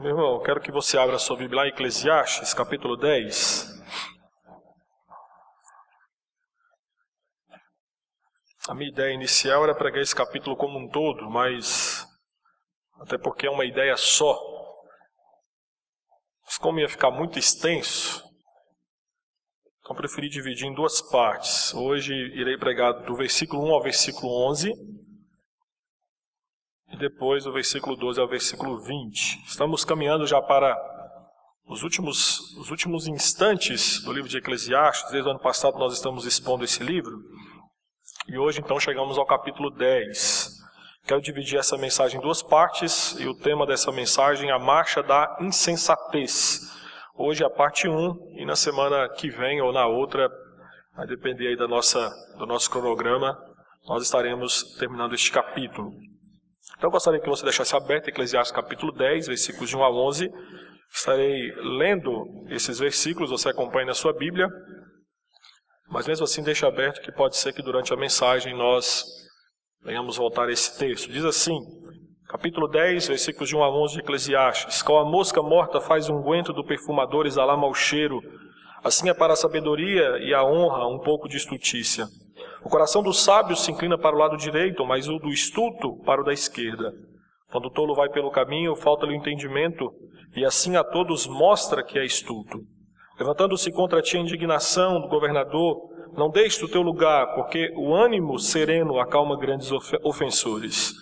Meu irmão, quero que você abra a sua Bíblia lá em Eclesiastes, capítulo 10. A minha ideia inicial era pregar esse capítulo como um todo, mas até porque é uma ideia só. Mas como ia ficar muito extenso, então preferi dividir em duas partes. Hoje irei pregar do versículo 1 ao versículo 11 e depois do versículo 12 ao versículo 20. Estamos caminhando já para os últimos instantes do livro de Eclesiastes. Desde o ano passado nós estamos expondo esse livro. E hoje então chegamos ao capítulo 10. Quero dividir essa mensagem em duas partes e o tema dessa mensagem é a marcha da insensatez. Hoje é a parte 1 e na semana que vem ou na outra, vai depender aí do nosso cronograma, nós estaremos terminando este capítulo. Então eu gostaria que você deixasse aberto Eclesiastes capítulo 10, versículos de 1 a 11. Estarei lendo esses versículos, você acompanha na sua Bíblia. Mas mesmo assim deixa aberto que pode ser que durante a mensagem nós venhamos voltar a esse texto. Diz assim, capítulo 10, versículos de 1 a 11 de Eclesiastes. Qual a mosca morta faz unguento do perfumador exalar mau cheiro, assim é para a sabedoria e a honra um pouco de estultícia. O coração do sábio se inclina para o lado direito, mas o do estulto para o da esquerda. Quando o tolo vai pelo caminho, falta-lhe o entendimento, e assim a todos mostra que é estulto. Levantando-se contra ti a indignação do governador, não deixes o teu lugar, porque o ânimo sereno acalma grandes ofensores.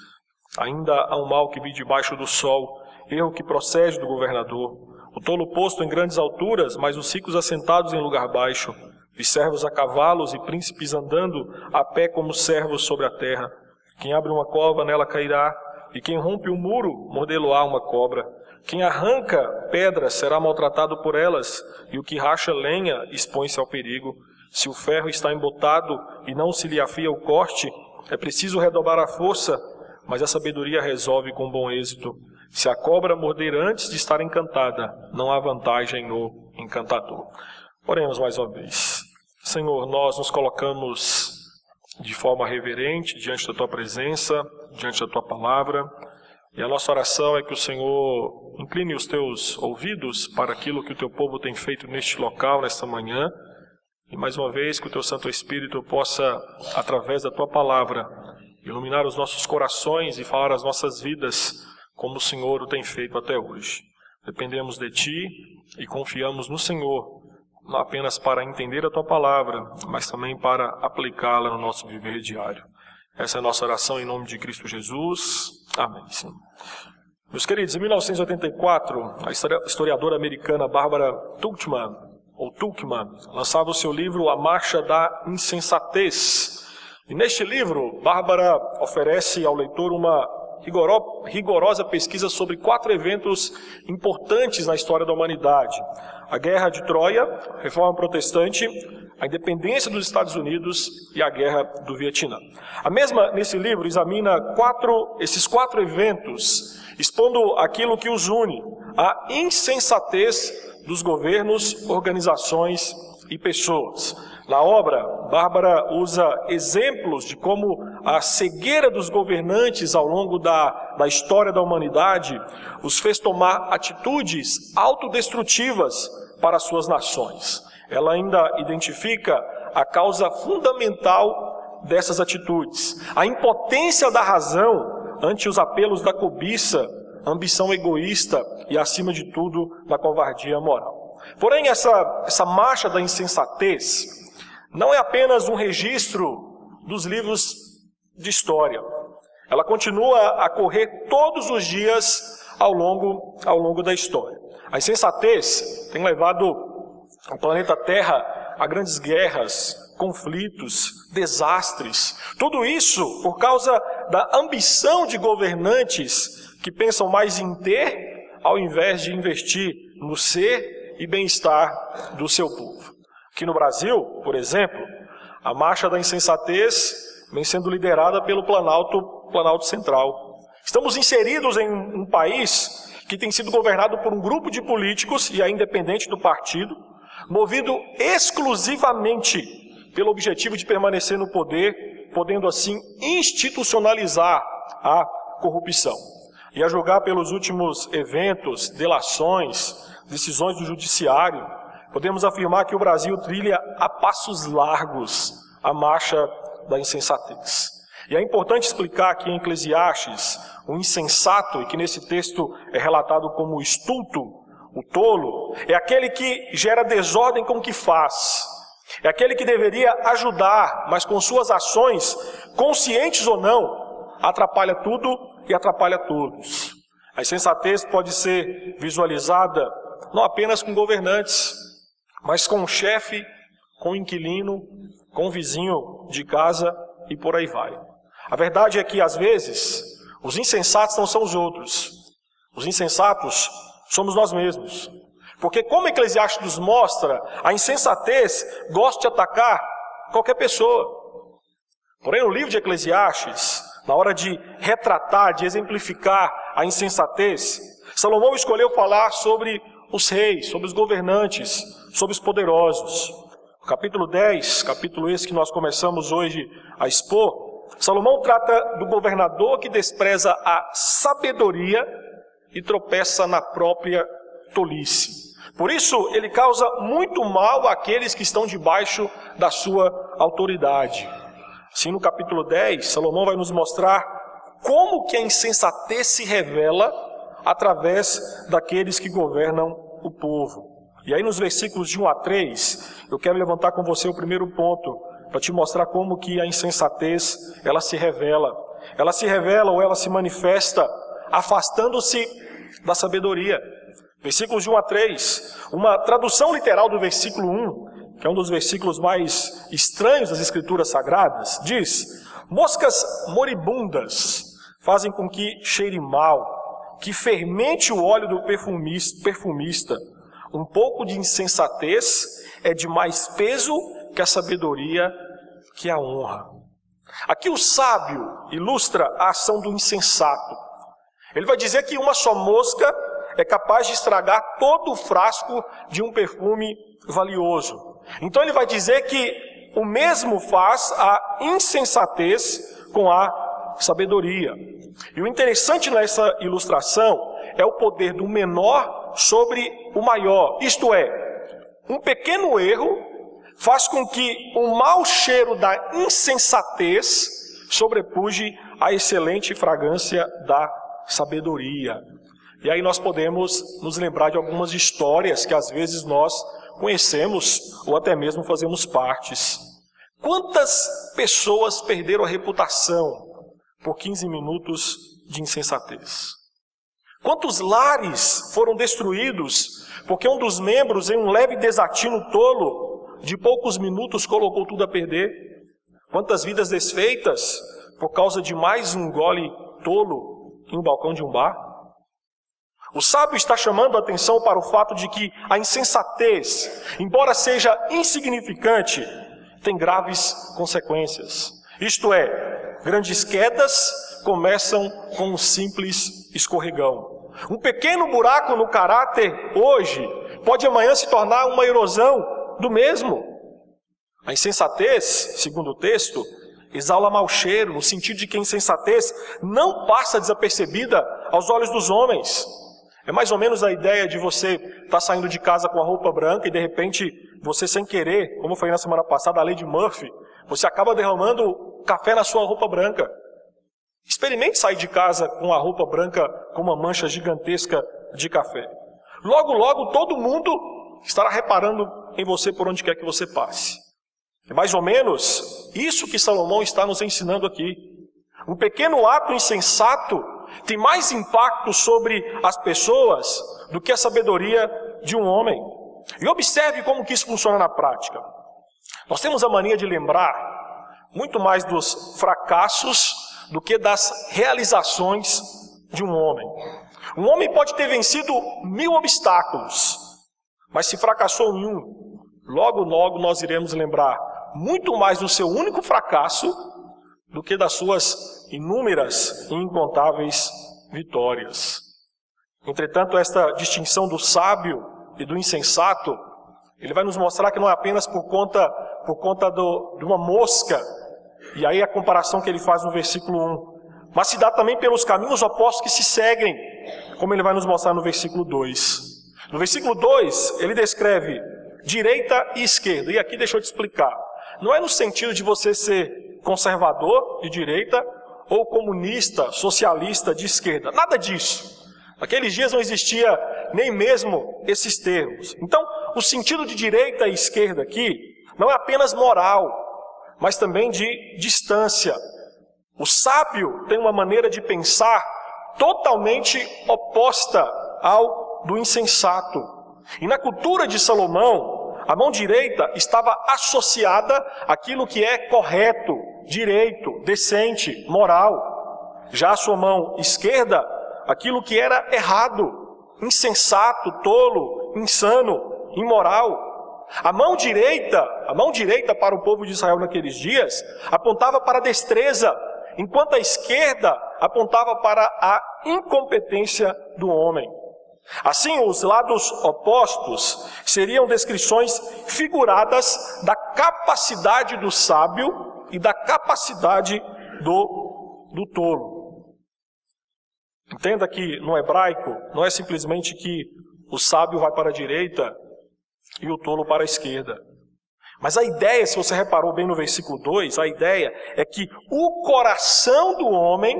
Ainda há um mal que vi debaixo do sol, erro que procede do governador. O tolo posto em grandes alturas, mas os ricos assentados em lugar baixo. Vi servos a cavalos e príncipes andando a pé como servos sobre a terra. Quem abre uma cova, nela cairá, e quem rompe o muro, mordê-lo-á uma cobra. Quem arranca pedras será maltratado por elas, e o que racha lenha expõe-se ao perigo. Se o ferro está embotado e não se lhe afia o corte, é preciso redobrar a força, mas a sabedoria resolve com bom êxito. Se a cobra morder antes de estar encantada, não há vantagem no encantador. Oremos mais uma vez. Senhor, nós nos colocamos de forma reverente diante da Tua presença, diante da Tua palavra, e a nossa oração é que o Senhor incline os Teus ouvidos para aquilo que o Teu povo tem feito neste local, nesta manhã, e mais uma vez que o Teu Santo Espírito possa, através da Tua palavra, iluminar os nossos corações e falar as nossas vidas como o Senhor o tem feito até hoje. Dependemos de Ti e confiamos no Senhor, não apenas para entender a Tua palavra, mas também para aplicá-la no nosso viver diário. Essa é a nossa oração em nome de Cristo Jesus. Amém. Sim. Meus queridos, em 1984, a historiadora americana Barbara Tuchman lançava o seu livro A Marcha da Insensatez. E neste livro, Bárbara oferece ao leitor uma rigorosa pesquisa sobre 4 eventos importantes na história da humanidade: a Guerra de Troia, a Reforma Protestante, a independência dos Estados Unidos e a Guerra do Vietnã. A mesma, nesse livro, examina esses 4 eventos, expondo aquilo que os une: a insensatez dos governos, organizações e pessoas. Na obra, Bárbara usa exemplos de como a cegueira dos governantes ao longo da história da humanidade os fez tomar atitudes autodestrutivas para suas nações. Ela ainda identifica a causa fundamental dessas atitudes: a impotência da razão ante os apelos da cobiça, ambição egoísta e, acima de tudo, da covardia moral. Porém, essa marcha da insensatez não é apenas um registro dos livros de história. Ela continua a correr todos os dias ao longo da história. A insensatez tem levado o planeta Terra a grandes guerras, conflitos, desastres. Tudo isso por causa da ambição de governantes que pensam mais em ter ao invés de investir no ser e bem-estar do seu povo. Aqui no Brasil, por exemplo, a marcha da insensatez vem sendo liderada pelo Planalto Central. Estamos inseridos em um país que tem sido governado por um grupo de políticos, e é independente do partido, movido exclusivamente pelo objetivo de permanecer no poder, podendo assim institucionalizar a corrupção. e a julgar pelos últimos eventos, delações, decisões do judiciário, podemos afirmar que o Brasil trilha a passos largos a marcha da insensatez. E é importante explicar que em Eclesiastes, o insensato, e que nesse texto é relatado como o estulto, o tolo, é aquele que gera desordem com o que faz. É aquele que deveria ajudar, mas com suas ações, conscientes ou não, atrapalha tudo e atrapalha todos. A insensatez pode ser visualizada não apenas com governantes, mas com o chefe, com o inquilino, com o vizinho de casa e por aí vai. A verdade é que, às vezes, os insensatos não são os outros. Os insensatos somos nós mesmos. Porque, como Eclesiastes nos mostra, a insensatez gosta de atacar qualquer pessoa. Porém, no livro de Eclesiastes, na hora de retratar, de exemplificar a insensatez, Salomão escolheu falar sobre os reis, sobre os governantes, sobre os poderosos. No capítulo 10, capítulo esse que nós começamos hoje a expor, Salomão trata do governador que despreza a sabedoria e tropeça na própria tolice. Por isso, ele causa muito mal àqueles que estão debaixo da sua autoridade. Assim, no capítulo 10, Salomão vai nos mostrar como que a insensatez se revela através daqueles que governam o povo. E aí, nos versículos de 1 a 3, eu quero levantar com você o primeiro ponto, para te mostrar como que a insensatez, ela se revela. Ela se revela ou ela se manifesta afastando-se da sabedoria. Versículos de 1 a 3, uma tradução literal do versículo 1, que é um dos versículos mais estranhos das Escrituras Sagradas, diz: moscas moribundas fazem com que cheire mal, que fermente o óleo do perfumista. Um pouco de insensatez é de mais peso que a sabedoria, que a honra. Aqui o sábio ilustra a ação do insensato. Ele vai dizer que uma só mosca é capaz de estragar todo o frasco de um perfume valioso. Então ele vai dizer que o mesmo faz a insensatez com a sabedoria. E o interessante nessa ilustração é o poder do menor sobre o maior. Isto é, um pequeno erro faz com que o mau cheiro da insensatez sobrepuje a excelente fragrância da sabedoria. E aí nós podemos nos lembrar de algumas histórias que às vezes nós conhecemos ou até mesmo fazemos partes. Quantas pessoas perderam a reputação por 15 minutos de insensatez? Quantos lares foram destruídos porque um dos membros, em um leve desatino tolo, de poucos minutos colocou tudo a perder? Quantas vidas desfeitas por causa de mais um gole tolo em um balcão de um bar? O sábio está chamando a atenção para o fato de que a insensatez, embora seja insignificante, tem graves consequências. Isto é, grandes quedas começam com um simples escorregão. Um pequeno buraco no caráter hoje pode amanhã se tornar uma erosão do mesmo. A insensatez, segundo o texto, exala mau cheiro, no sentido de que a insensatez não passa desapercebida aos olhos dos homens. É mais ou menos a ideia de você estar saindo de casa com a roupa branca e de repente você, sem querer, como foi na semana passada, a lei de Murphy, você acaba derramando café na sua roupa branca. Experimente sair de casa com a roupa branca com uma mancha gigantesca de café. Logo, logo, todo mundo estará reparando em você por onde quer que você passe. É mais ou menos isso que Salomão está nos ensinando aqui. Um pequeno ato insensato tem mais impacto sobre as pessoas do que a sabedoria de um homem. E observe como que isso funciona na prática. Nós temos a mania de lembrar muito mais dos fracassos do que das realizações de um homem. Um homem pode ter vencido 1000 obstáculos, mas se fracassou em um, logo, logo nós iremos lembrar muito mais do seu único fracasso do que das suas inúmeras e incontáveis vitórias. Entretanto, esta distinção do sábio e do insensato, ele vai nos mostrar que não é apenas por conta de uma mosca, e aí a comparação que ele faz no versículo 1, mas se dá também pelos caminhos opostos que se seguem, como ele vai nos mostrar no versículo 2. No versículo 2, ele descreve direita e esquerda, e aqui deixa eu te explicar. Não é no sentido de você ser conservador de direita ou comunista, socialista de esquerda, nada disso. Naqueles dias não existia nem mesmo esses termos. Então, o sentido de direita e esquerda aqui não é apenas moral, mas também de distância. O sábio tem uma maneira de pensar totalmente oposta ao do insensato. E na cultura de Salomão, a mão direita estava associada àquilo que é correto, direito, decente, moral. Já a sua mão esquerda, aquilo que era errado, insensato, tolo, insano, imoral. A mão direita para o povo de Israel naqueles dias, apontava para a destreza, enquanto a esquerda apontava para a incompetência do homem. Assim, os lados opostos seriam descrições figuradas da capacidade do sábio e da capacidade do tolo. Entenda que no hebraico não é simplesmente que o sábio vai para a direita e o tolo para a esquerda. Mas a ideia, se você reparou bem no versículo 2, a ideia é que o coração do homem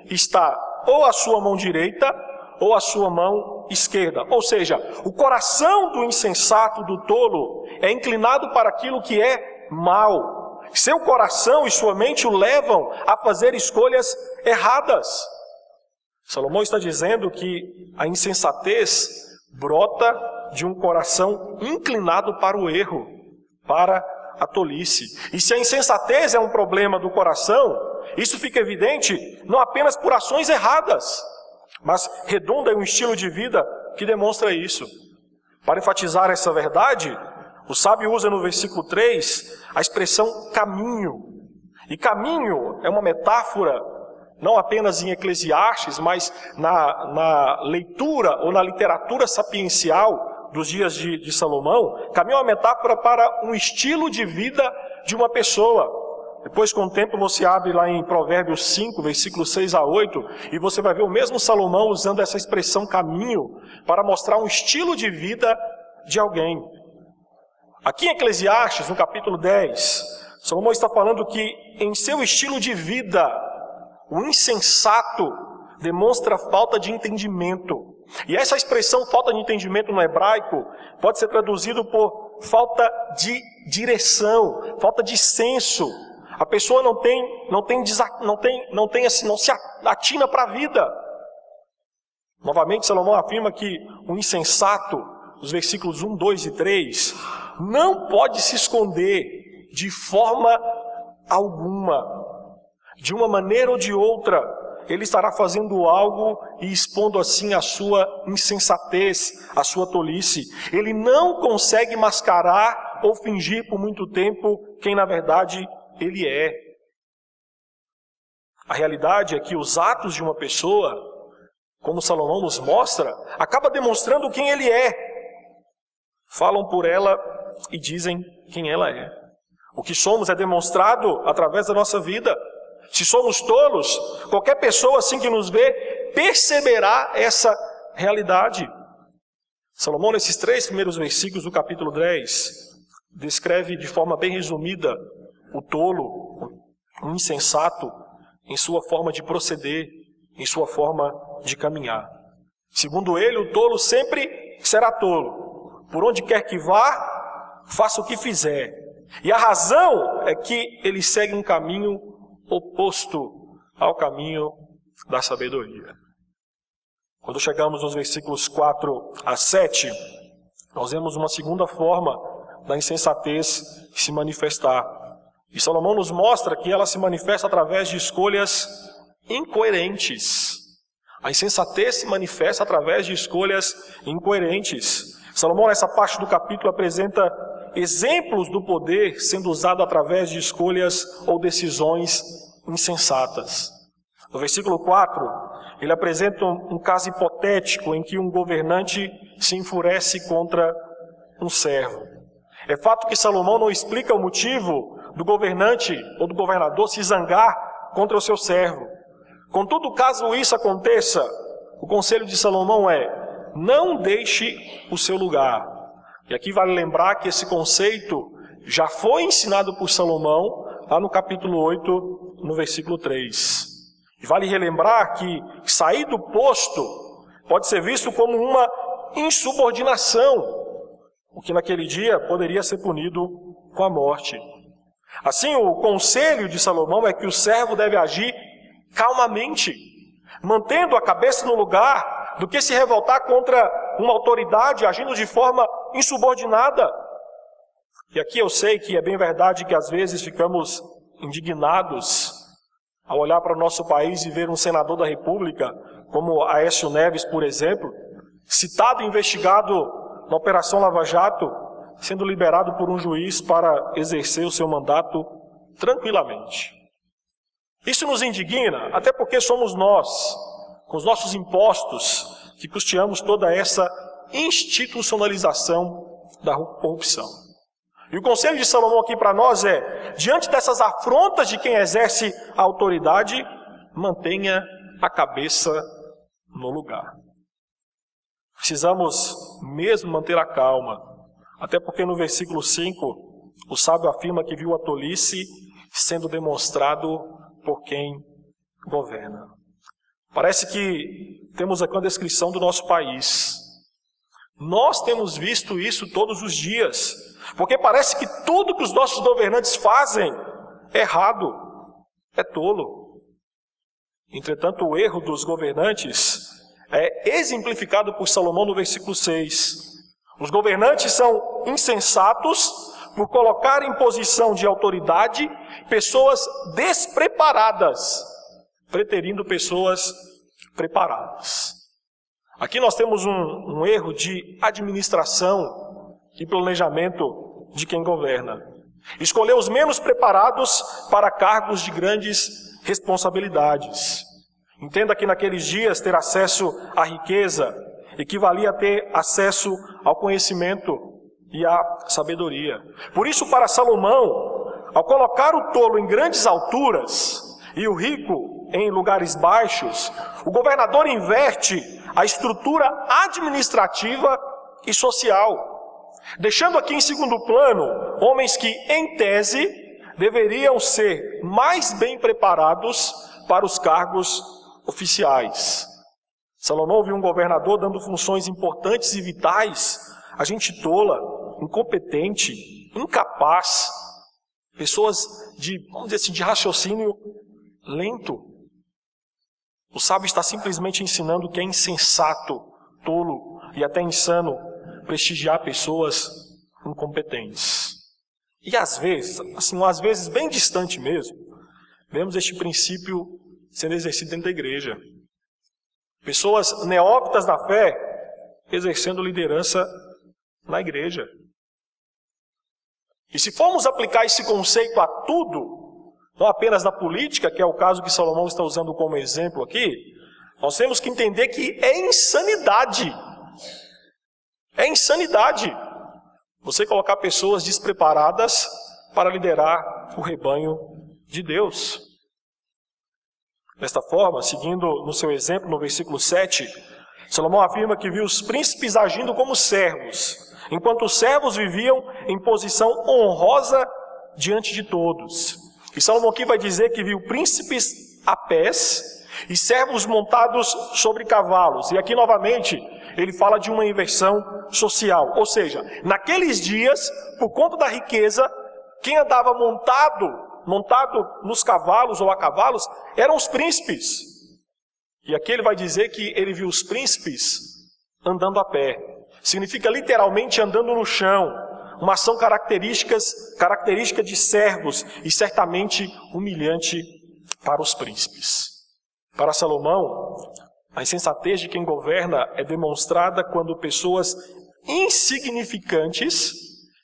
está ou à sua mão direita ou à sua mão esquerda. Ou seja, o coração do insensato, do tolo, é inclinado para aquilo que é mal. Seu coração e sua mente o levam a fazer escolhas erradas. Salomão está dizendo que a insensatez brota de um coração inclinado para o erro, para a tolice. E se a insensatez é um problema do coração, isso fica evidente não apenas por ações erradas, mas redunda em um estilo de vida que demonstra isso. Para enfatizar essa verdade, o sábio usa no versículo 3 a expressão caminho. E caminho é uma metáfora, não apenas em Eclesiastes, mas na leitura ou na literatura sapiencial dos dias de Salomão. Caminho é uma metáfora para um estilo de vida de uma pessoa. Depois, com o tempo, você abre lá em Provérbios 5, versículos 6 a 8, e você vai ver o mesmo Salomão usando essa expressão caminho para mostrar um estilo de vida de alguém. Aqui em Eclesiastes, no capítulo 10, Salomão está falando que em seu estilo de vida, o insensato demonstra falta de entendimento. E essa expressão falta de entendimento no hebraico pode ser traduzido por falta de direção, falta de senso. A pessoa não se atina para a vida. Novamente, Salomão afirma que o insensato, os versículos 1, 2 e 3, não pode se esconder de forma alguma. De uma maneira ou de outra, ele estará fazendo algo e expondo assim a sua insensatez, a sua tolice. Ele não consegue mascarar ou fingir por muito tempo quem na verdade ele é. A realidade é que os atos de uma pessoa, como Salomão nos mostra, acaba demonstrando quem ele é. Falam por ela e dizem quem ela é. O que somos é demonstrado através da nossa vida. Se somos tolos, qualquer pessoa assim que nos vê perceberá essa realidade. Salomão, nesses 3 primeiros versículos do capítulo 10, descreve de forma bem resumida o tolo, o insensato, em sua forma de proceder, em sua forma de caminhar. Segundo ele, o tolo sempre será tolo. Por onde quer que vá, faça o que fizer. E a razão é que ele segue um caminho oposto ao caminho da sabedoria. Quando chegamos nos versículos 4 a 7, nós vemos uma segunda forma da insensatez se manifestar. E Salomão nos mostra que ela se manifesta através de escolhas incoerentes. A insensatez se manifesta através de escolhas incoerentes. Salomão, nessa parte do capítulo, apresenta exemplos do poder sendo usado através de escolhas ou decisões insensatas. No versículo 4, ele apresenta um caso hipotético em que um governante se enfurece contra um servo. É fato que Salomão não explica o motivo do governante ou do governador se zangar contra o seu servo. Contudo, caso isso aconteça, o conselho de Salomão é: não deixe o seu lugar. E aqui vale lembrar que esse conceito já foi ensinado por Salomão lá no capítulo 8, no versículo 3. E vale relembrar que sair do posto pode ser visto como uma insubordinação, o que naquele dia poderia ser punido com a morte. Assim, o conselho de Salomão é que o servo deve agir calmamente, mantendo a cabeça no lugar, do que se revoltar contra uma autoridade agindo de forma insubordinada. E aqui eu sei que é bem verdade que às vezes ficamos indignados ao olhar para o nosso país e ver um senador da República, como Aécio Neves, por exemplo, citado e investigado na Operação Lava Jato, sendo liberado por um juiz para exercer o seu mandato tranquilamente. Isso nos indigna, até porque somos nós, com os nossos impostos, que custeamos toda essa institucionalização da corrupção. E o conselho de Salomão aqui para nós é: diante dessas afrontas de quem exerce a autoridade, mantenha a cabeça no lugar. Precisamos mesmo manter a calma, até porque no versículo 5, o sábio afirma que viu a tolice sendo demonstrado por quem governa. Parece que temos aqui uma descrição do nosso país. Nós temos visto isso todos os dias, porque parece que tudo que os nossos governantes fazem é errado, é tolo. Entretanto, o erro dos governantes é exemplificado por Salomão no versículo 6. Os governantes são insensatos por colocar em posição de autoridade pessoas despreparadas, preterindo pessoas preparadas. Aqui nós temos um erro de administração e planejamento de quem governa. Escolher os menos preparados para cargos de grandes responsabilidades. Entenda que naqueles dias ter acesso à riqueza equivalia a ter acesso ao conhecimento e à sabedoria. Por isso, para Salomão, ao colocar o tolo em grandes alturas e o rico em lugares baixos, o governador inverte a estrutura administrativa e social, deixando aqui em segundo plano homens que, em tese, deveriam ser mais bem preparados para os cargos oficiais. Salomão viu um governador dando funções importantes e vitais a gente tola, incompetente, incapaz, pessoas vamos dizer assim, de raciocínio lento. O sábio está simplesmente ensinando que é insensato, tolo e até insano prestigiar pessoas incompetentes. E às vezes, às vezes bem distante mesmo, vemos este princípio sendo exercido dentro da igreja. Pessoas neófitas na fé exercendo liderança na igreja. E se formos aplicar esse conceito a tudo, não apenas na política, que é o caso que Salomão está usando como exemplo aqui, nós temos que entender que é insanidade. É insanidade você colocar pessoas despreparadas para liderar o rebanho de Deus. Desta forma, seguindo no seu exemplo, no versículo 7, Salomão afirma que viu os príncipes agindo como servos, enquanto os servos viviam em posição honrosa diante de todos. E Salomão aqui vai dizer que viu príncipes a pés e servos montados sobre cavalos. E aqui novamente ele fala de uma inversão social. Ou seja, naqueles dias, por conta da riqueza, quem andava montado nos cavalos ou a cavalos eram os príncipes. E aqui ele vai dizer que ele viu os príncipes andando a pé. Significa literalmente andando no chão. Uma ação característica de servos e certamente humilhante para os príncipes. Para Salomão, a insensatez de quem governa é demonstrada quando pessoas insignificantes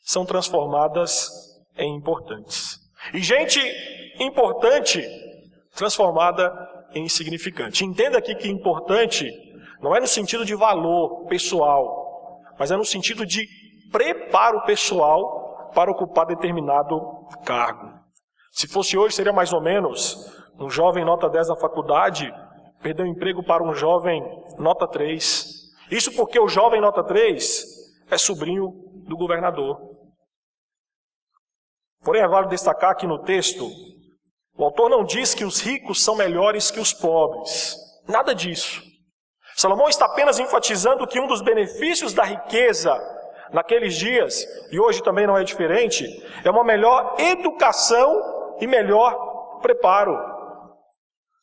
são transformadas em importantes. E gente importante transformada em insignificante. Entenda aqui que importante não é no sentido de valor pessoal, mas é no sentido de preparo pessoal para ocupar determinado cargo. Se fosse hoje, seria mais ou menos Um jovem nota 10 na faculdade perdeu emprego para um jovem nota 3. Isso porque o jovem nota 3 é sobrinho do governador. Porém, é válido destacar que no texto, o autor não diz que os ricos são melhores que os pobres. Nada disso. Salomão está apenas enfatizando que um dos benefícios da riqueza naqueles dias, e hoje também não é diferente, é uma melhor educação e melhor preparo.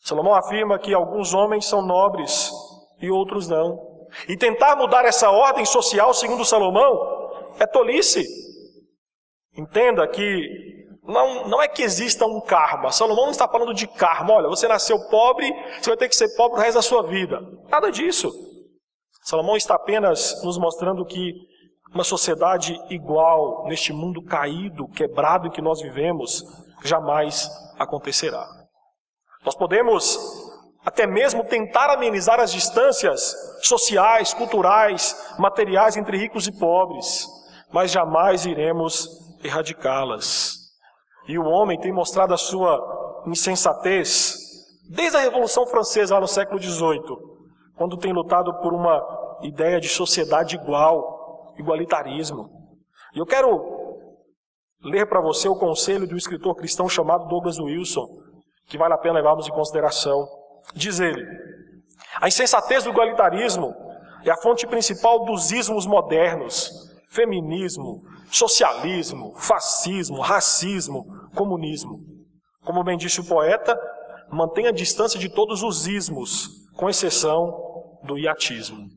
Salomão afirma que alguns homens são nobres e outros não. E tentar mudar essa ordem social, segundo Salomão, é tolice. Entenda que não é que exista um karma. Salomão não está falando de karma. Olha, você nasceu pobre, você vai ter que ser pobre o resto da sua vida. Nada disso. Salomão está apenas nos mostrando que uma sociedade igual, neste mundo caído, quebrado em que nós vivemos, jamais acontecerá. Nós podemos até mesmo tentar amenizar as distâncias sociais, culturais, materiais entre ricos e pobres, mas jamais iremos erradicá-las. E o homem tem mostrado a sua insensatez desde a Revolução Francesa, lá no século XVIII, quando tem lutado por uma ideia de sociedade igual, igualitarismo. E eu quero ler para você o conselho de um escritor cristão chamado Douglas Wilson, que vale a pena levarmos em consideração. Diz ele: a insensatez do igualitarismo é a fonte principal dos ismos modernos: feminismo, socialismo, fascismo, racismo, comunismo. Como bem disse o poeta, mantenha a distância de todos os ismos, com exceção do iatismo.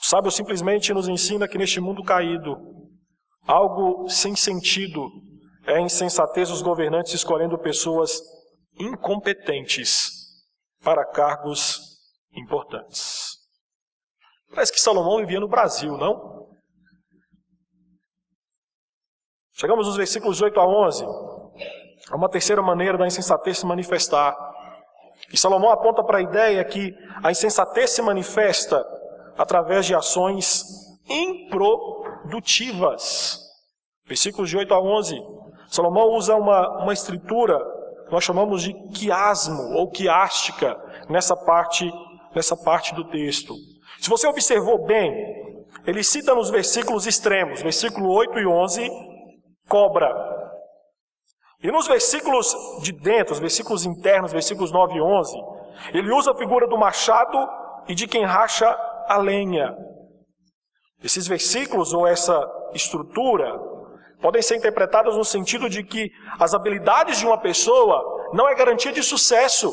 O sábio simplesmente nos ensina que neste mundo caído, algo sem sentido é a insensatez dos governantes escolhendo pessoas incompetentes para cargos importantes. Parece que Salomão vivia no Brasil, não? Chegamos nos versículos 8 a 11. É uma terceira maneira da insensatez se manifestar. E Salomão aponta para a ideia que a insensatez se manifesta através de ações improdutivas. Versículos de 8 a 11. Salomão usa uma estrutura que nós chamamos de quiasmo ou quiástica nessa parte do texto. Se você observou bem, ele cita nos versículos extremos, versículo 8 e 11, cobra. E nos versículos de dentro, os versículos internos, versículos 9 e 11, ele usa a figura do machado e de quem racha a lenha. Esses versículos ou essa estrutura podem ser interpretadas no sentido de que as habilidades de uma pessoa não é garantia de sucesso,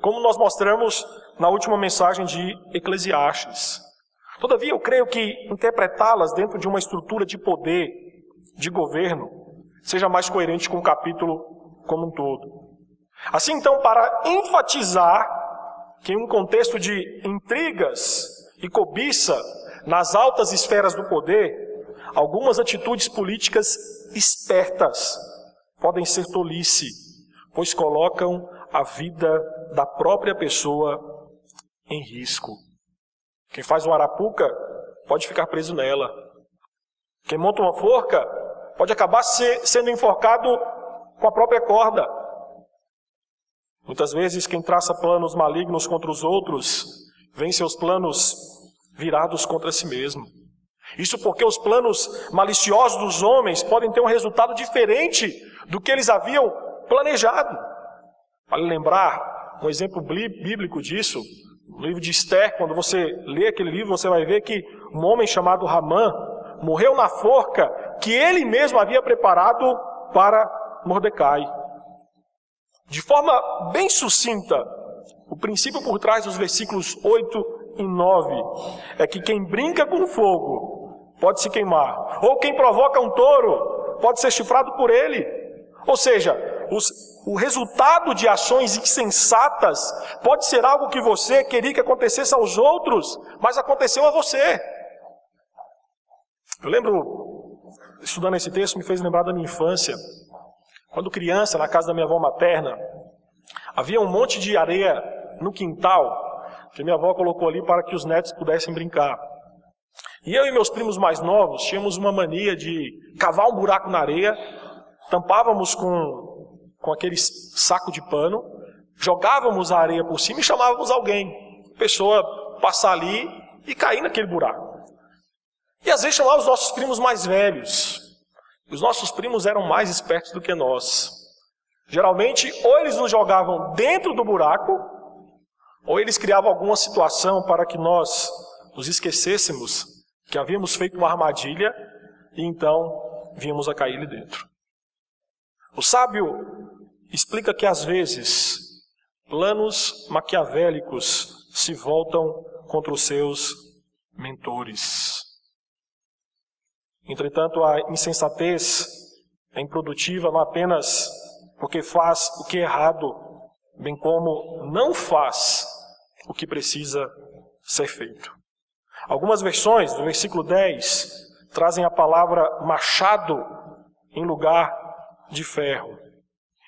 como nós mostramos na última mensagem de Eclesiastes. Todavia, eu creio que interpretá-las dentro de uma estrutura de poder, de governo, seja mais coerente com o capítulo como um todo. Assim, então, para enfatizar que em um contexto de intrigas e cobiça nas altas esferas do poder, algumas atitudes políticas espertas podem ser tolice, pois colocam a vida da própria pessoa em risco. Quem faz uma arapuca pode ficar preso nela. Quem monta uma forca pode acabar sendo enforcado com a própria corda. Muitas vezes quem traça planos malignos contra os outros vê seus planos virados contra si mesmo. Isso porque os planos maliciosos dos homens podem ter um resultado diferente do que eles haviam planejado. Vale lembrar um exemplo bíblico disso, no livro de Esther. Quando você lê aquele livro, você vai ver que um homem chamado Ramã morreu na forca que ele mesmo havia preparado para Mordecai. De forma bem sucinta, o princípio por trás dos versículos 8 e 9 é que quem brinca com fogo pode se queimar, ou quem provoca um touro pode ser chifrado por ele. Ou seja, o resultado de ações insensatas pode ser algo que você queria que acontecesse aos outros, mas aconteceu a você. Eu lembro, estudando esse texto, me fez lembrar da minha infância. Quando criança, na casa da minha avó materna, havia um monte de areia no quintal, que minha avó colocou ali para que os netos pudessem brincar. E eu e meus primos mais novos tínhamos uma mania de cavar um buraco na areia, tampávamos com com aquele saco de pano, jogávamos a areia por cima e chamávamos alguém. A pessoa passar ali e cair naquele buraco. E às vezes chamávamos os nossos primos mais velhos. Os nossos primos eram mais espertos do que nós. Geralmente, ou eles nos jogavam dentro do buraco, ou eles criavam alguma situação para que nós nos esquecêssemos que havíamos feito uma armadilha e então vínhamos a cair ali dentro. O sábio explica que às vezes planos maquiavélicos se voltam contra os seus mentores. Entretanto, a insensatez é improdutiva não apenas porque faz o que é errado, bem como não faz o que precisa ser feito. Algumas versões do versículo 10 trazem a palavra machado em lugar de ferro.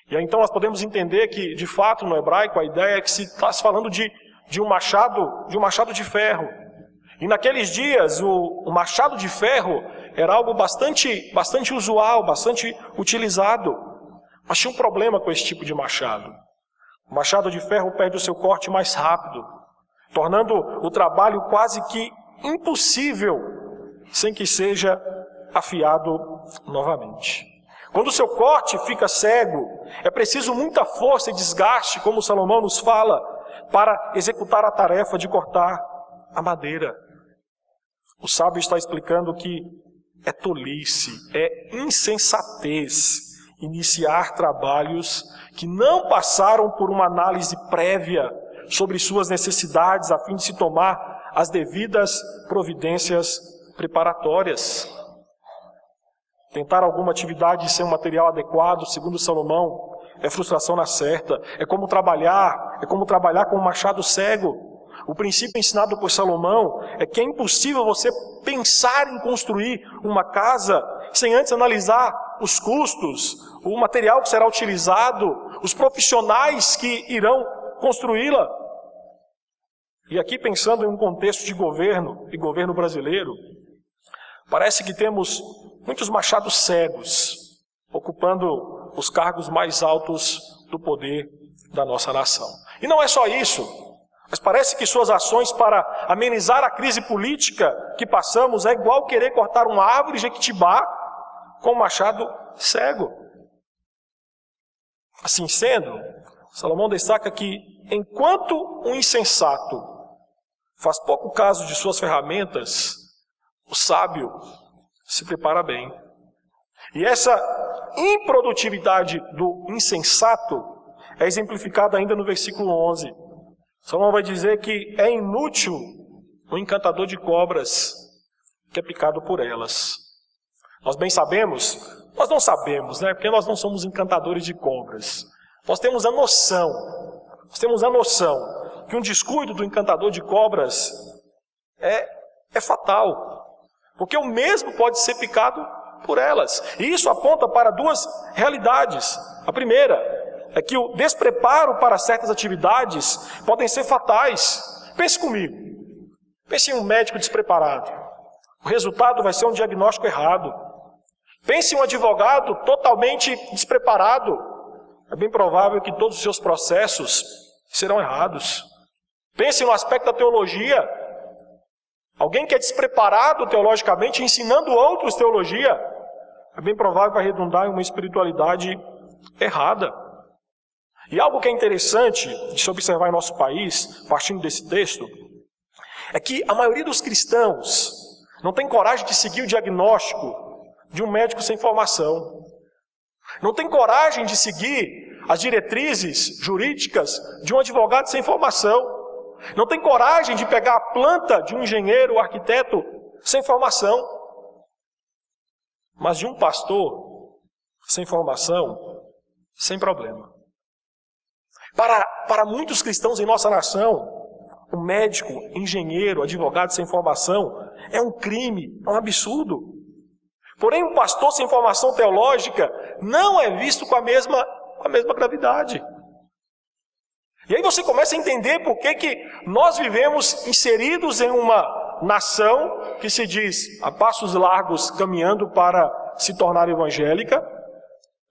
E aí então nós podemos entender que, de fato, no hebraico, a ideia é que se está falando de um machado de ferro. E naqueles dias, o machado de ferro era algo bastante usual, bastante utilizado. Mas tinha um problema com esse tipo de machado. O machado de ferro perde o seu corte mais rápido, tornando o trabalho quase que impossível sem que seja afiado novamente. Quando o seu corte fica cego, é preciso muita força e desgaste, como Salomão nos fala, para executar a tarefa de cortar a madeira. O sábio está explicando que é tolice, é insensatez iniciar trabalhos que não passaram por uma análise prévia sobre suas necessidades a fim de se tomar as devidas providências preparatórias. Tentar alguma atividade sem um material adequado, segundo Salomão, é frustração na certa. É como trabalhar com um machado cego. O princípio ensinado por Salomão é que é impossível você pensar em construir uma casa sem antes analisar os custos, o material que será utilizado, os profissionais que irão construí-la. E aqui, pensando em um contexto de governo, e governo brasileiro, parece que temos muitos machados cegos, ocupando os cargos mais altos do poder da nossa nação. E não é só isso, mas parece que suas ações para amenizar a crise política que passamos é igual querer cortar uma árvore jequitibá com um machado cego. Assim sendo, Salomão destaca que enquanto um insensato faz pouco caso de suas ferramentas, o sábio se prepara bem. E essa improdutividade do insensato é exemplificada ainda no versículo 11. Salomão vai dizer que é inútil o encantador de cobras que é picado por elas. Nós bem sabemos, nós não sabemos, né? Porque nós não somos encantadores de cobras. Nós temos a noção que um descuido do encantador de cobras é fatal. Porque o mesmo pode ser picado por elas. E isso aponta para duas realidades. A primeira é que o despreparo para certas atividades podem ser fatais. Pense comigo. Pense em um médico despreparado. O resultado vai ser um diagnóstico errado. Pense em um advogado totalmente despreparado. É bem provável que todos os seus processos serão errados. Pense no aspecto da teologia. Alguém que é despreparado teologicamente, ensinando outros teologia, é bem provável que vai redundar em uma espiritualidade errada. E algo que é interessante de se observar em nosso país, partindo desse texto, é que a maioria dos cristãos não tem coragem de seguir o diagnóstico de um médico sem formação. Não tem coragem de seguir as diretrizes jurídicas de um advogado sem formação. Não tem coragem de pegar a planta de um engenheiro ou arquiteto sem formação. Mas de um pastor sem formação, sem problema. Para muitos cristãos em nossa nação, um médico, engenheiro, advogado sem formação é um crime, é um absurdo. Porém, um pastor sem formação teológica não é visto com a mesma gravidade. E aí você começa a entender por que nós vivemos inseridos em uma nação que se diz a passos largos caminhando para se tornar evangélica,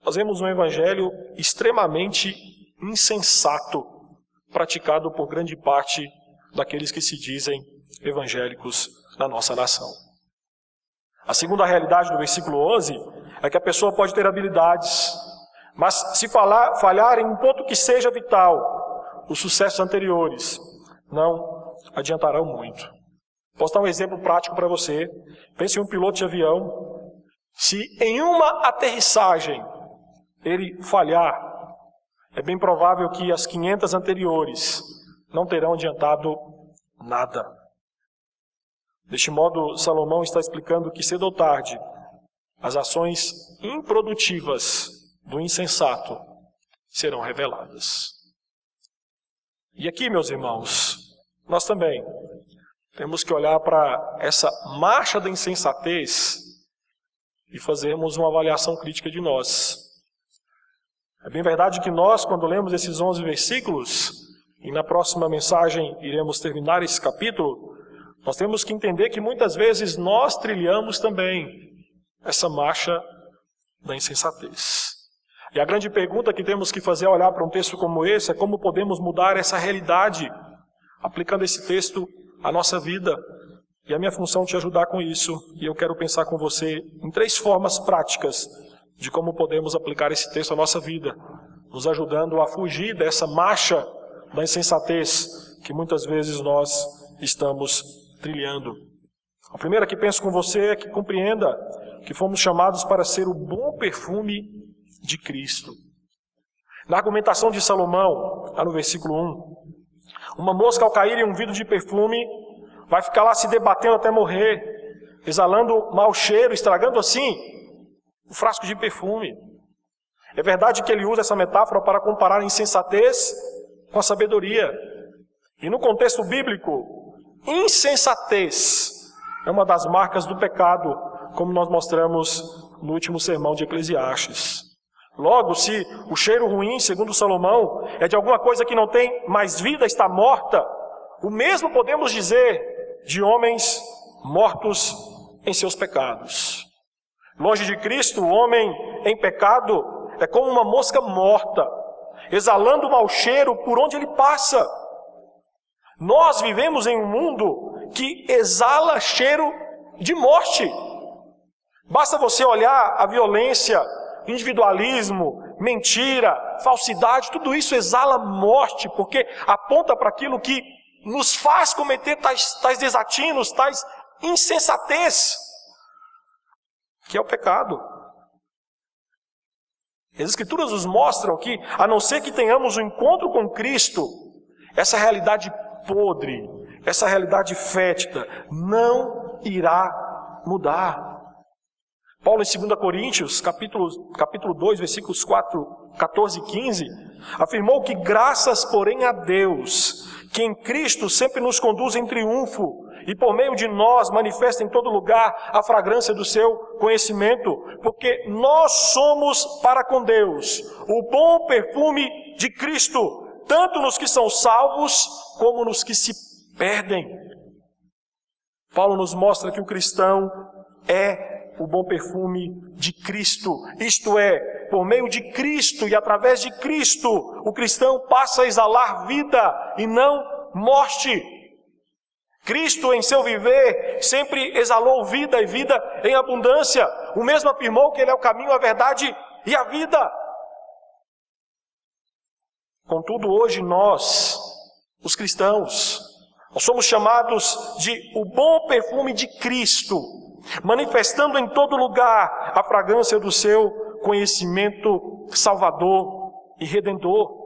nós vemos um evangelho extremamente insensato, praticado por grande parte daqueles que se dizem evangélicos na nossa nação. A segunda realidade do versículo 11 é que a pessoa pode ter habilidades, mas se falhar em um ponto que seja vital, os sucessos anteriores não adiantarão muito. Posso dar um exemplo prático para você. Pense em um piloto de avião. Se em uma aterrissagem ele falhar, é bem provável que as 500 anteriores não terão adiantado nada. Deste modo, Salomão está explicando que cedo ou tarde, as ações improdutivas do insensato serão reveladas. E aqui, meus irmãos, nós também temos que olhar para essa marcha da insensatez e fazermos uma avaliação crítica de nós. É bem verdade que nós, quando lemos esses 11 versículos, e na próxima mensagem iremos terminar esse capítulo, nós temos que entender que muitas vezes nós trilhamos também essa marcha da insensatez. E a grande pergunta que temos que fazer ao olhar para um texto como esse é como podemos mudar essa realidade, aplicando esse texto à nossa vida. E a minha função é te ajudar com isso, e eu quero pensar com você em 3 formas práticas de como podemos aplicar esse texto à nossa vida, nos ajudando a fugir dessa marcha da insensatez que muitas vezes nós estamos trilhando. A primeira que penso com você é que compreenda que fomos chamados para ser o bom perfume de Cristo. Na argumentação de Salomão, lá no versículo 1, uma mosca ao cair em um vidro de perfume vai ficar lá se debatendo até morrer, exalando mau cheiro, estragando assim o frasco de perfume. É verdade que ele usa essa metáfora para comparar a insensatez com a sabedoria. E no contexto bíblico, insensatez é uma das marcas do pecado, como nós mostramos no último sermão de Eclesiastes. Logo, se o cheiro ruim, segundo Salomão, é de alguma coisa que não tem mais vida, está morta, o mesmo podemos dizer de homens mortos em seus pecados. Longe de Cristo, o homem em pecado é como uma mosca morta, exalando mau cheiro por onde ele passa. Nós vivemos em um mundo que exala cheiro de morte. Basta você olhar a violência, individualismo, mentira, falsidade, tudo isso exala morte, porque aponta para aquilo que nos faz cometer tais desatinos, tais insensatez, que é o pecado. As Escrituras nos mostram que, a não ser que tenhamos um encontro com Cristo, essa realidade podre, essa realidade fétida, não irá mudar. Paulo em 2 Coríntios, capítulo 2, versículos 14 e 15, afirmou que graças, porém, a Deus, que em Cristo sempre nos conduz em triunfo, e por meio de nós manifesta em todo lugar a fragrância do seu conhecimento, porque nós somos para com Deus o bom perfume de Cristo, tanto nos que são salvos, como nos que se perdem. Paulo nos mostra que o cristão é o bom perfume de Cristo, isto é, por meio de Cristo e através de Cristo, o cristão passa a exalar vida e não morte. Cristo em seu viver sempre exalou vida e vida em abundância. O mesmo afirmou que Ele é o caminho, a verdade e a vida. Contudo, hoje nós, os cristãos, nós somos chamados de o bom perfume de Cristo, manifestando em todo lugar a fragrância do seu conhecimento salvador e redentor.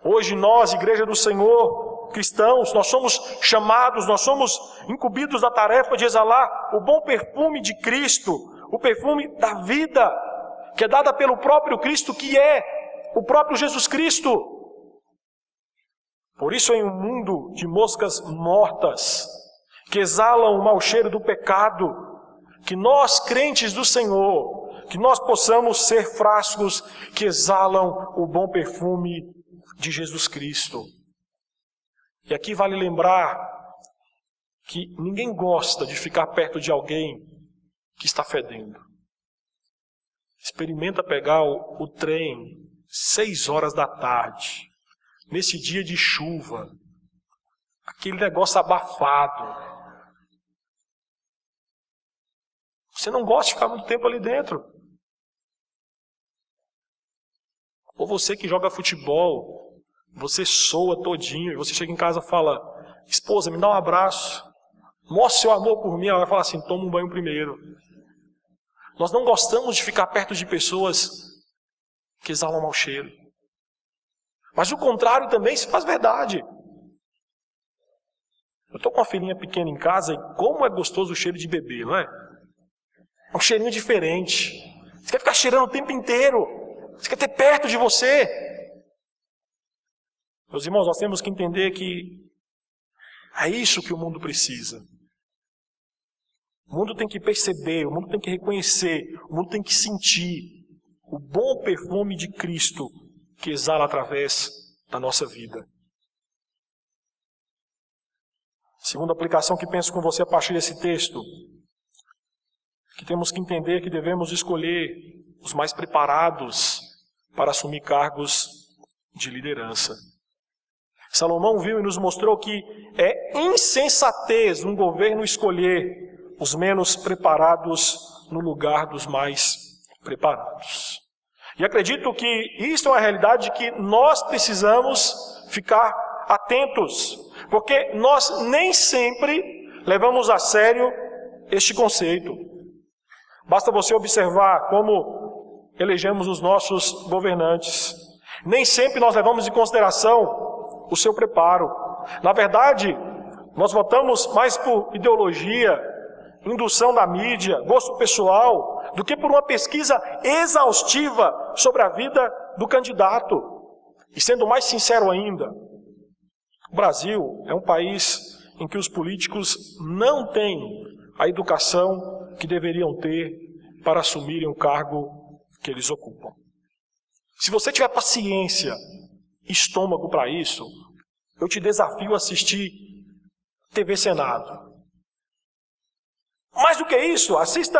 Hoje nós, Igreja do Senhor, cristãos, nós somos chamados, nós somos incumbidos da tarefa de exalar o bom perfume de Cristo, o perfume da vida, que é dada pelo próprio Cristo, que é o próprio Jesus Cristo. Por isso, em um mundo de moscas mortas, que exalam o mau cheiro do pecado, que nós, crentes do Senhor, que nós possamos ser frascos que exalam o bom perfume de Jesus Cristo. E aqui vale lembrar que ninguém gosta de ficar perto de alguém que está fedendo. Experimenta pegar o trem 6 horas da tarde, nesse dia de chuva, aquele negócio abafado. Você não gosta de ficar muito tempo ali dentro. Ou você que joga futebol, você soa todinho, e você chega em casa e fala: esposa, me dá um abraço, mostra seu amor por mim. Ela vai falar assim: toma um banho primeiro. Nós não gostamos de ficar perto de pessoas que exalam mau cheiro. Mas o contrário também se faz verdade. Eu estou com uma filhinha pequena em casa e como é gostoso o cheiro de bebê, não é? É um cheirinho diferente. Você quer ficar cheirando o tempo inteiro. Você quer ter perto de você. Meus irmãos, nós temos que entender que é isso que o mundo precisa. O mundo tem que perceber, o mundo tem que reconhecer, o mundo tem que sentir o bom perfume de Cristo que exala através da nossa vida. Segunda aplicação que penso com você a partir desse texto, que temos que entender que devemos escolher os mais preparados para assumir cargos de liderança. Salomão viu e nos mostrou que é insensatez um governo escolher os menos preparados no lugar dos mais preparados. E acredito que isso é uma realidade que nós precisamos ficar atentos, porque nós nem sempre levamos a sério este conceito. Basta você observar como elegemos os nossos governantes. Nem sempre nós levamos em consideração o seu preparo. Na verdade, nós votamos mais por ideologia, indução da mídia, gosto pessoal, do que por uma pesquisa exaustiva sobre a vida do candidato. E sendo mais sincero ainda, o Brasil é um país em que os políticos não têm a educação que deveriam ter para assumirem o cargo que eles ocupam. Se você tiver paciência, estômago para isso, eu te desafio a assistir TV Senado. Mais do que isso, assista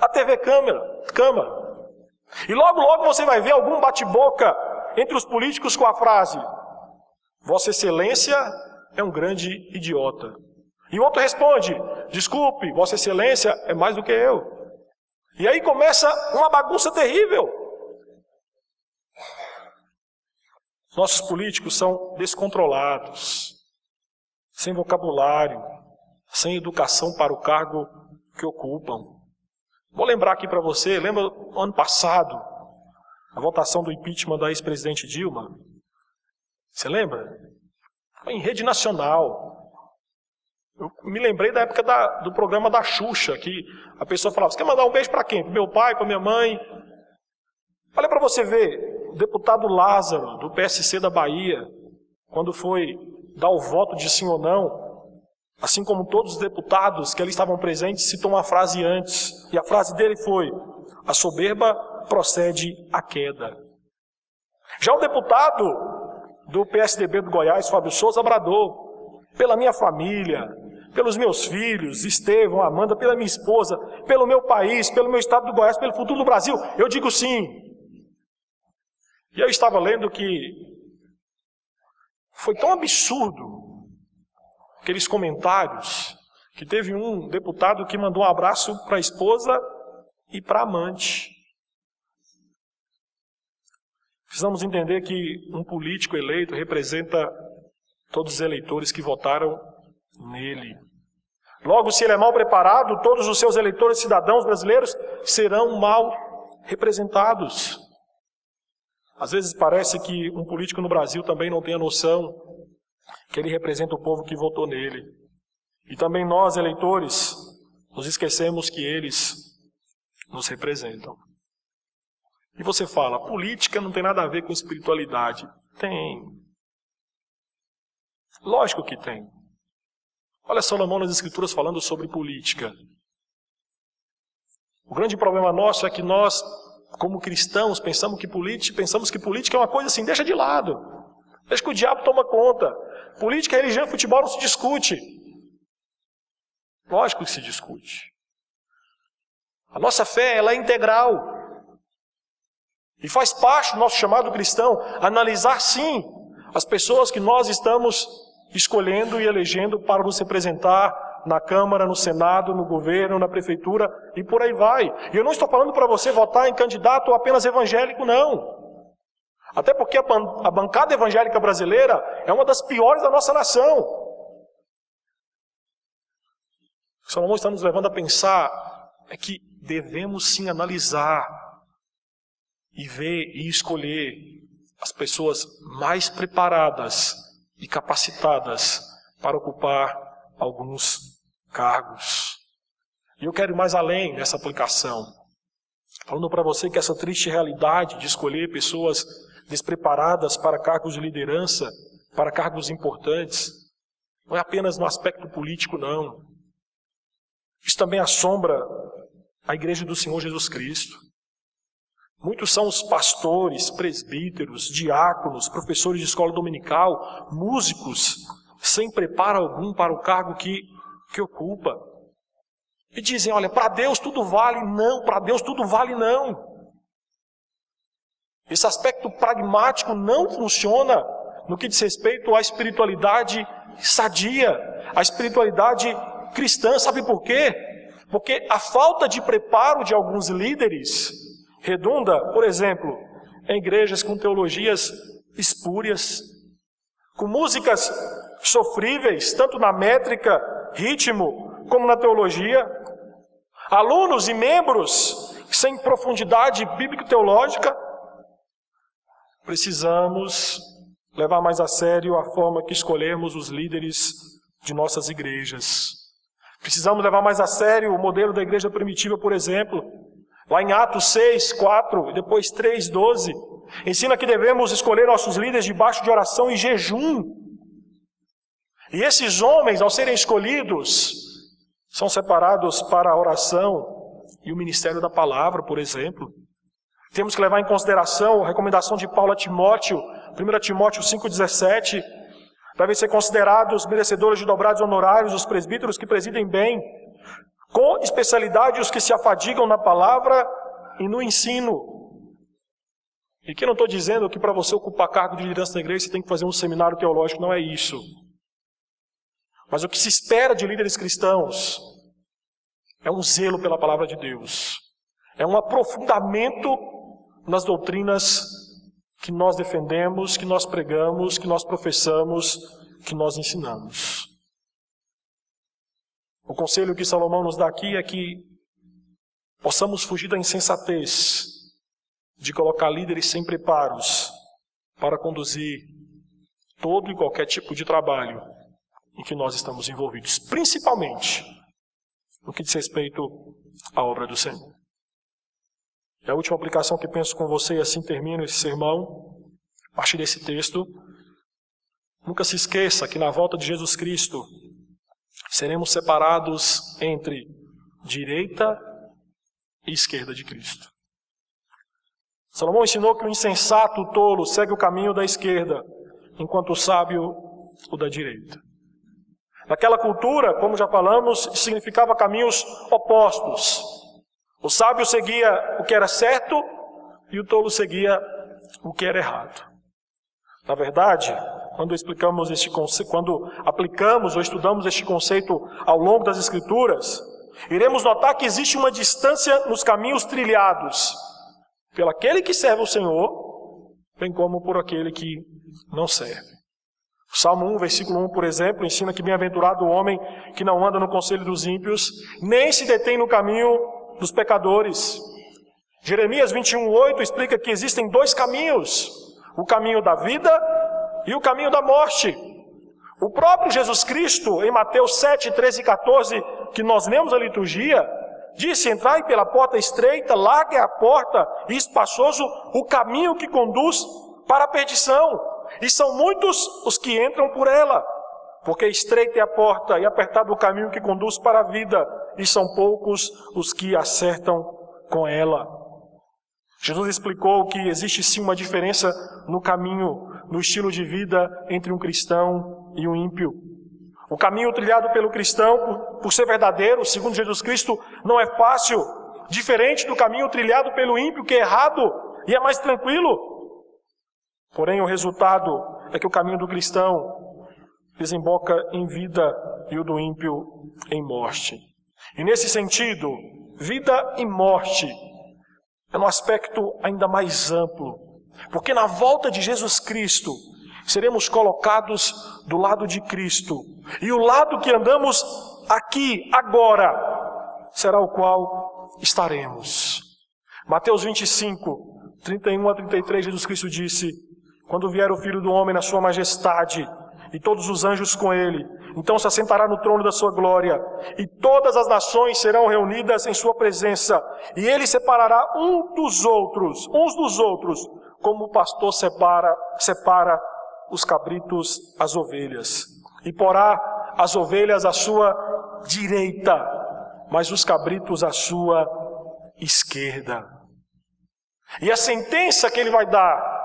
a TV Câmara. E logo, logo você vai ver algum bate-boca entre os políticos com a frase: Vossa Excelência é um grande idiota. E o outro responde: desculpe, Vossa Excelência é mais do que eu. E aí começa uma bagunça terrível. Os nossos políticos são descontrolados, sem vocabulário, sem educação para o cargo que ocupam. Vou lembrar aqui para você, lembra ano passado, a votação do impeachment da ex-presidente Dilma? Você lembra? Foi em rede nacional. Eu me lembrei da época do programa da Xuxa, que a pessoa falava: você quer mandar um beijo para quem? Para meu pai, para minha mãe? Olha para você ver, o deputado Lázaro, do PSC da Bahia, quando foi dar o voto de sim ou não, assim como todos os deputados que ali estavam presentes, citou uma frase antes, e a frase dele foi: a soberba procede à queda. Já o deputado do PSDB do Goiás, Fábio Souza, bradou: pela minha família, pelos meus filhos, Estevão, Amanda, pela minha esposa, pelo meu país, pelo meu estado do Goiás, pelo futuro do Brasil, eu digo sim. E eu estava lendo que foi tão absurdo aqueles comentários, que teve um deputado que mandou um abraço para a esposa e para a amante. Precisamos entender que um político eleito representa todos os eleitores que votaram nele. Logo, se ele é mal preparado, todos os seus eleitores cidadãos brasileiros serão mal representados. Às vezes parece que um político no Brasil também não tem a noção que ele representa o povo que votou nele. E também nós, eleitores, nos esquecemos que eles nos representam. E você fala: política não tem nada a ver com espiritualidade. Tem. Lógico que tem. Olha Salomão nas Escrituras falando sobre política. O grande problema nosso é que nós, como cristãos, pensamos que política é uma coisa assim: deixa de lado. Deixa que o diabo toma conta. Política, religião e futebol não se discute. Lógico que se discute. A nossa fé, ela é integral. E faz parte do nosso chamado cristão analisar, sim, as pessoas que nós estamos escolhendo e elegendo para nos representar na Câmara, no Senado, no governo, na prefeitura e por aí vai. E eu não estou falando para você votar em candidato apenas evangélico, não. Até porque a bancada evangélica brasileira é uma das piores da nossa nação. O que Salomão está nos levando a pensar é que devemos sim analisar e ver e escolher as pessoas mais preparadas e capacitadas para ocupar alguns cargos. E eu quero ir mais além nessa aplicação, falando para você que essa triste realidade de escolher pessoas despreparadas para cargos de liderança, para cargos importantes, não é apenas no aspecto político, não. Isso também assombra a igreja do Senhor Jesus Cristo. Muitos são os pastores, presbíteros, diáconos, professores de escola dominical, músicos, sem preparo algum para o cargo que ocupa. E dizem, olha, para Deus tudo vale. Não, para Deus tudo vale não. Esse aspecto pragmático não funciona no que diz respeito à espiritualidade sadia, à espiritualidade cristã. Sabe por quê? Porque a falta de preparo de alguns líderes redunda, por exemplo, em igrejas com teologias espúrias, com músicas sofríveis, tanto na métrica, ritmo, como na teologia, alunos e membros sem profundidade bíblico-teológica. Precisamos levar mais a sério a forma que escolhemos os líderes de nossas igrejas. Precisamos levar mais a sério o modelo da igreja primitiva, por exemplo. Lá em Atos 6, 4 e depois 3, 12, ensina que devemos escolher nossos líderes debaixo de oração e jejum. E esses homens, ao serem escolhidos, são separados para a oração e o ministério da palavra, por exemplo. Temos que levar em consideração a recomendação de Paulo a Timóteo, 1 Timóteo 5,17. Devem ser considerados merecedores de dobrados honorários os presbíteros que presidem bem, com especialidade os que se afadigam na palavra e no ensino. E aqui eu não estou dizendo que para você ocupar cargo de liderança na igreja você tem que fazer um seminário teológico, não é isso. Mas o que se espera de líderes cristãos é um zelo pela palavra de Deus. É um aprofundamento nas doutrinas que nós defendemos, que nós pregamos, que nós professamos, que nós ensinamos. O conselho que Salomão nos dá aqui é que possamos fugir da insensatez de colocar líderes sem preparos para conduzir todo e qualquer tipo de trabalho em que nós estamos envolvidos, principalmente no que diz respeito à obra do Senhor. E a última aplicação que penso com você, e assim termino esse sermão, a partir desse texto. Nunca se esqueça que na volta de Jesus Cristo seremos separados entre direita e esquerda de Cristo. Salomão ensinou que o insensato, o tolo, segue o caminho da esquerda, enquanto o sábio o da direita. Naquela cultura, como já falamos, significava caminhos opostos. O sábio seguia o que era certo e o tolo seguia o que era errado. Na verdade, quando aplicamos ou estudamos este conceito ao longo das Escrituras, iremos notar que existe uma distância nos caminhos trilhados pelo aquele que serve o Senhor, bem como por aquele que não serve. O Salmo 1, versículo 1, por exemplo, ensina que bem-aventurado o homem que não anda no conselho dos ímpios, nem se detém no caminho dos pecadores. Jeremias 21:8 explica que existem dois caminhos, o caminho da vida e o caminho da morte. O próprio Jesus Cristo, em Mateus 7, 13 e 14, que nós lemos a liturgia, disse: entrai pela porta estreita, larga é a porta e espaçoso o caminho que conduz para a perdição. E são muitos os que entram por ela, porque estreita é a porta e apertado o caminho que conduz para a vida, e são poucos os que acertam com ela. Jesus explicou que existe sim uma diferença no caminho, no estilo de vida entre um cristão e um ímpio. O caminho trilhado pelo cristão, por ser verdadeiro, segundo Jesus Cristo, não é fácil, diferente do caminho trilhado pelo ímpio, que é errado e é mais tranquilo. Porém, o resultado é que o caminho do cristão desemboca em vida e o do ímpio em morte. E nesse sentido, vida e morte é um aspecto ainda mais amplo, porque na volta de Jesus Cristo seremos colocados do lado de Cristo, e o lado que andamos aqui, agora, será o qual estaremos. Mateus 25, 31 a 33, Jesus Cristo disse: quando vier o Filho do Homem na sua majestade, e todos os anjos com ele, então se assentará no trono da sua glória, e todas as nações serão reunidas em sua presença, e ele separará uns dos outros, como o pastor separa os cabritos as ovelhas, e porá as ovelhas à sua direita, mas os cabritos à sua esquerda. E a sentença que ele vai dar,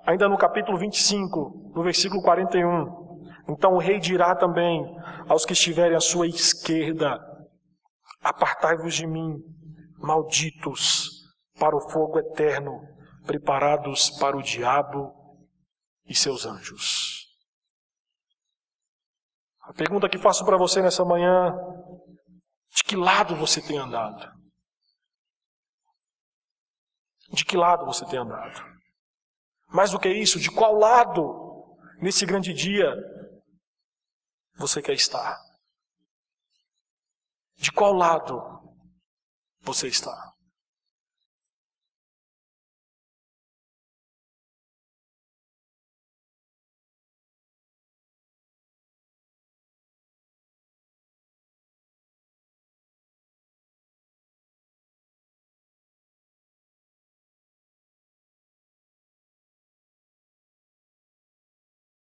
ainda no capítulo 25, no versículo 41, então o rei dirá também aos que estiverem à sua esquerda: apartai-vos de mim, malditos, para o fogo eterno, preparados para o diabo e seus anjos. A pergunta que faço para você nessa manhã: de que lado você tem andado? De que lado você tem andado? Mais do que isso, de qual lado, nesse grande dia, você quer estar? De qual lado você está?